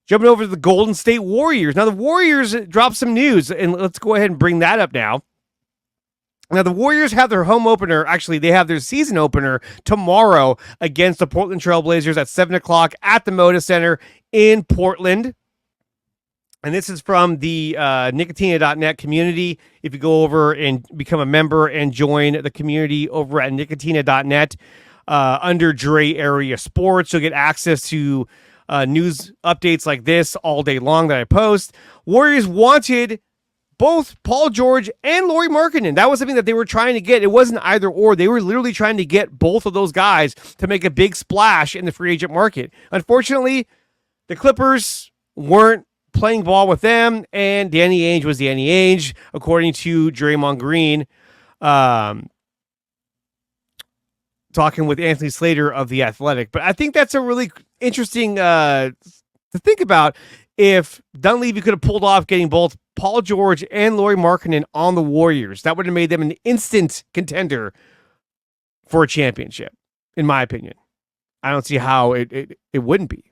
Jumping over to the Golden State Warriors. Now, the Warriors dropped some news, and let's go ahead and bring that up now. Now, the Warriors have their home opener. Actually, they have their season opener tomorrow against the Portland Trail Blazers at 7 o'clock at the Moda Center in Portland. And this is from the Nicotina.net community. If you go over and become a member and join the community over at Nicotina.net under DreArea Sports, you'll get access to news updates like this all day long that I post. Warriors wanted both Paul George and Lauri Markkanen. That was something that they were trying to get. It wasn't either or. They were literally trying to get both of those guys to make a big splash in the free agent market. Unfortunately, the Clippers weren't playing ball with them, and Danny Ainge was Danny Ainge, according to Draymond Green, talking with Anthony Slater of The Athletic. But I think that's a really interesting to think about. If Dunleavy could have pulled off getting both Paul George and Lauri Markkanen on the Warriors, that would have made them an instant contender for a championship, in my opinion. I don't see how it wouldn't be.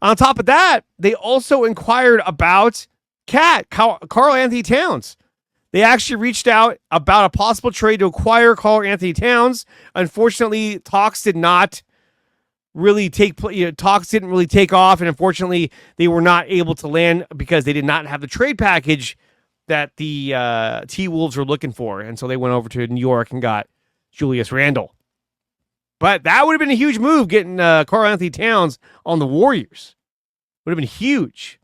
On top of that, they also inquired about Karl Anthony Towns. They actually reached out about a possible trade to acquire Karl Anthony Towns. Unfortunately, talks didn't really take off, and unfortunately, they were not able to land because they did not have the trade package that the T-Wolves were looking for, and so they went over to New York and got Julius Randle. But that would have been a huge move, getting Karl Anthony Towns on the Warriors. Would have been huge.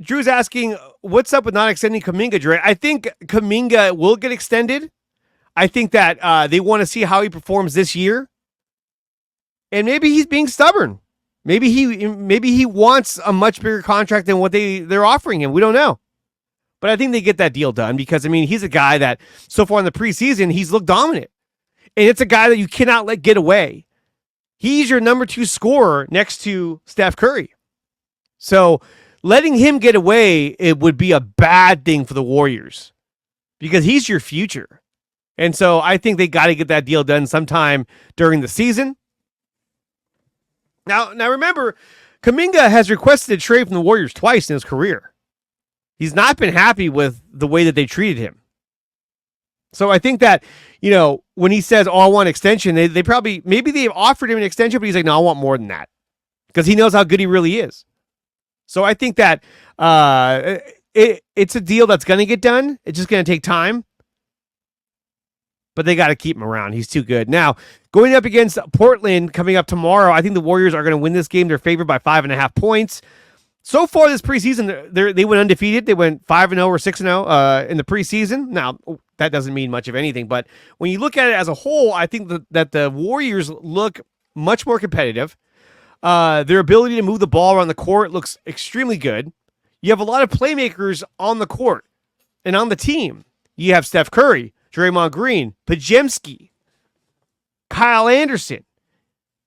Drew's asking, what's up with not extending Kuminga, Dre? I think Kuminga will get extended. I think that they want to see how he performs this year. And maybe he's being stubborn. Maybe he wants a much bigger contract than what they're offering him. We don't know. But I think they get that deal done because, I mean, he's a guy that so far in the preseason, he's looked dominant. And it's a guy that you cannot let get away. He's your number 2 scorer next to Steph Curry. So letting him get away, it would be a bad thing for the Warriors because he's your future. And so I think they got to get that deal done sometime during the season. Now remember, Kuminga has requested a trade from the Warriors twice in his career. He's not been happy with the way that they treated him. So I think that, when he says, I want an extension, they probably, maybe they've offered him an extension, but he's like, no, I want more than that. Because he knows how good he really is. So I think that it's a deal that's going to get done. It's just going to take time. But they got to keep him around. He's too good. Now, going up against Portland coming up tomorrow, I think the Warriors are going to win this game. They're favored by 5.5 points. So far this preseason, they went undefeated. They went 5-0 or 6-0 in the preseason. Now, that doesn't mean much of anything. But when you look at it as a whole, I think that the Warriors look much more competitive. Their ability to move the ball around the court looks extremely good. You have a lot of playmakers on the court and on the team. You have Steph Curry, Draymond Green, Podziemski, Kyle Anderson.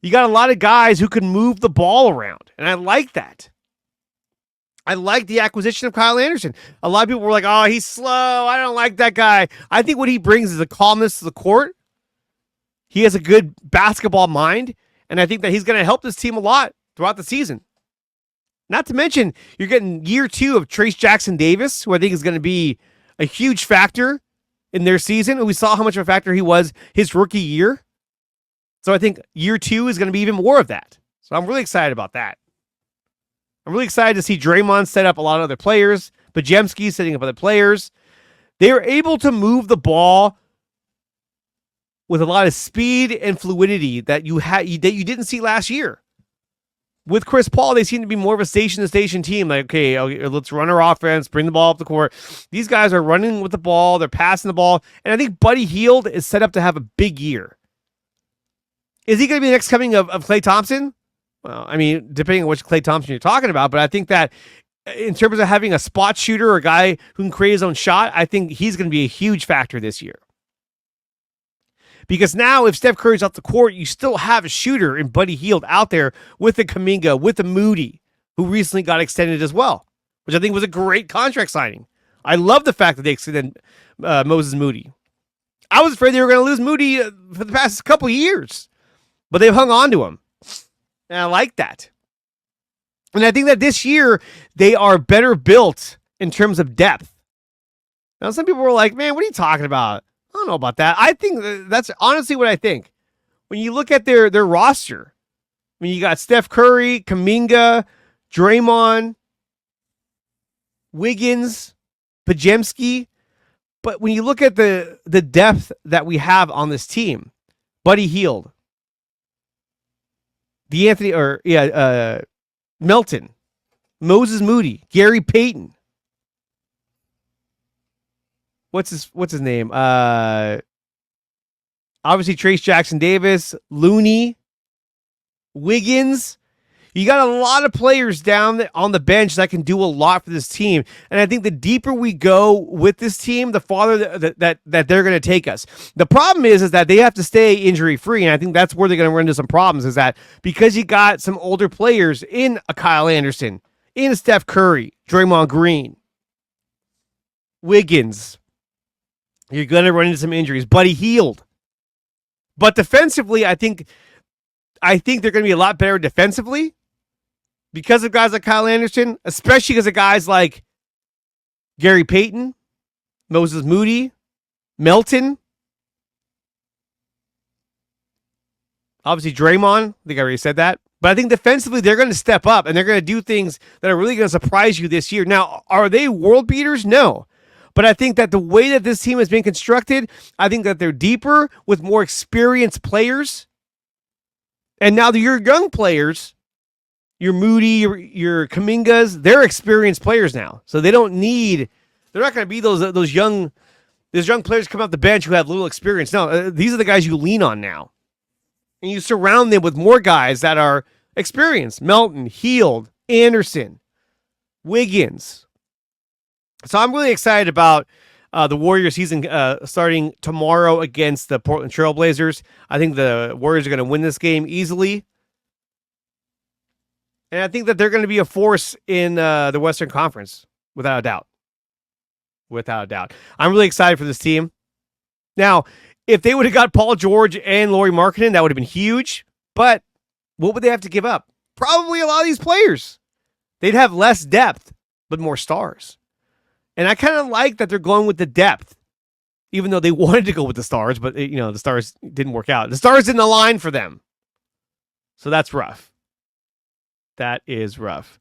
You got a lot of guys who can move the ball around, and I like that. I like the acquisition of Kyle Anderson. A lot of people were like, oh, he's slow. I don't like that guy. I think what he brings is a calmness to the court. He has a good basketball mind, and I think that he's going to help this team a lot throughout the season. Not to mention, you're getting year 2 of Trace Jackson-Davis, who I think is going to be a huge factor in their season. We saw how much of a factor he was his rookie year. So I think year 2 is going to be even more of that. So I'm really excited about that. I'm really excited to see Draymond set up a lot of other players. Podziemski setting up other players. They are able to move the ball with a lot of speed and fluidity that you didn't see last year. With Chris Paul, they seem to be more of a station-to-station team. Like, okay, let's run our offense, bring the ball up the court. These guys are running with the ball. They're passing the ball. And I think Buddy Hield is set up to have a big year. Is he going to be the next coming of Klay Thompson? Well, I mean, depending on which Klay Thompson you're talking about, but I think that in terms of having a spot shooter or a guy who can create his own shot, I think he's going to be a huge factor this year. Because now if Steph Curry's off the court, you still have a shooter in Buddy Hield out there with the Kuminga, with the Moody, who recently got extended as well, which I think was a great contract signing. I love the fact that they extended Moses Moody. I was afraid they were going to lose Moody for the past couple of years. but they've hung on to him. And I like that. And I think that this year they are better built in terms of depth. Now, some people were like, man, what are you talking about? I don't know about that. I think that's honestly what I think. When you look at their roster, when you got Steph Curry, Kuminga, Draymond, Wiggins, Pajemski, but when you look at the depth that we have on this team, Buddy Hield, Melton, Moses Moody, Gary Payton. What's his name? Obviously Trace Jackson Davis, Looney, Wiggins. You got a lot of players down on the bench that can do a lot for this team. And I think the deeper we go with this team, the farther that they're going to take us. The problem is that they have to stay injury-free, and I think that's where they're going to run into some problems, is that because you got some older players in a Kyle Anderson, in a Steph Curry, Draymond Green, Wiggins, you're going to run into some injuries. Buddy Hield. But defensively, I think they're going to be a lot better defensively because of guys like Kyle Anderson, especially because of guys like Gary Payton, Moses Moody, Melton. Obviously, Draymond. I think I already said that. But I think defensively, they're going to step up, and they're going to do things that are really going to surprise you this year. Now, are they world beaters? No. But I think that the way that this team has been constructed, I think that they're deeper with more experienced players. And now your young players, your Moody, your Kumingas, they're experienced players now. So they're not going to be those young players come off the bench who have little experience. No, these are the guys you lean on now. And you surround them with more guys that are experienced. Melton, Hield, Anderson, Wiggins. So I'm really excited about the Warriors season starting tomorrow against the Portland Trail Blazers. I think the Warriors are going to win this game easily. And I think that they're going to be a force in the Western Conference, without a doubt. Without a doubt. I'm really excited for this team. Now, if they would have got Paul George and Lauri Markkanen, that would have been huge. But what would they have to give up? Probably a lot of these players. They'd have less depth, but more stars. And I kind of like that they're going with the depth, even though they wanted to go with the stars, but the stars didn't work out. The stars didn't align for them. So that's rough. That is rough.